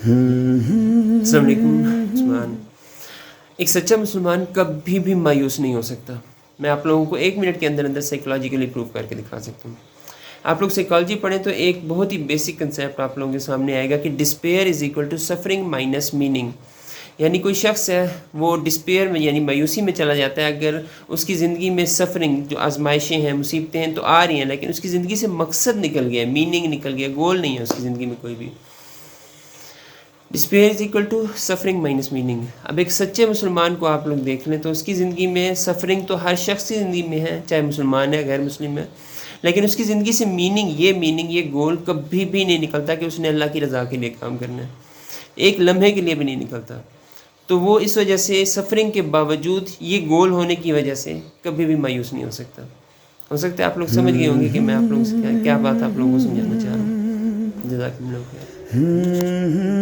السلام علیکم مسلمان. ایک سچا مسلمان کبھی بھی مایوس نہیں ہو سکتا. میں آپ لوگوں کو 1 منٹ کے اندر اندر سائیکلوجیکلی پروف کر کے دکھا سکتا ہوں. آپ لوگ سائیکالوجی پڑھیں تو ایک بہت ہی بیسک کنسیپٹ آپ لوگوں کے سامنے آئے گا کہ despair is equal to suffering minus meaning. یعنی کوئی شخص ہے وہ ڈسپیئر میں یعنی مایوسی میں چلا جاتا ہے اگر اس کی زندگی میں سفرنگ جو آزمائشیں ہیں مصیبتیں ہیں تو آ رہی ہیں لیکن اس کی زندگی سے مقصد نکل گیا، میننگ نکل گیا، گول نہیں ہے اس کی زندگی میں کوئی بھی. Despair is equal to suffering minus meaning. اب ایک سچے مسلمان کو آپ لوگ دیکھ لیں تو اس کی زندگی میں سفرنگ تو ہر شخص کی زندگی میں ہے، چاہے مسلمان ہے غیر مسلم ہے، لیکن اس کی زندگی سے میننگ یہ گول کبھی بھی نہیں نکلتا کہ اس نے اللہ کی رضا کے لیے کام کرنا ہے. ایک لمحے کے لیے بھی نہیں نکلتا. تو وہ اس وجہ سے سفرنگ کے باوجود یہ گول ہونے کی وجہ سے کبھی بھی مایوس نہیں ہو سکتا. ہو سکتا ہے آپ لوگ سمجھ گئے ہوں گے کہ میں آپ لوگوں سے کیا بات آپ لوگوں کو سمجھانا چاہ رہا ہوں. جزاک اللہ خیر.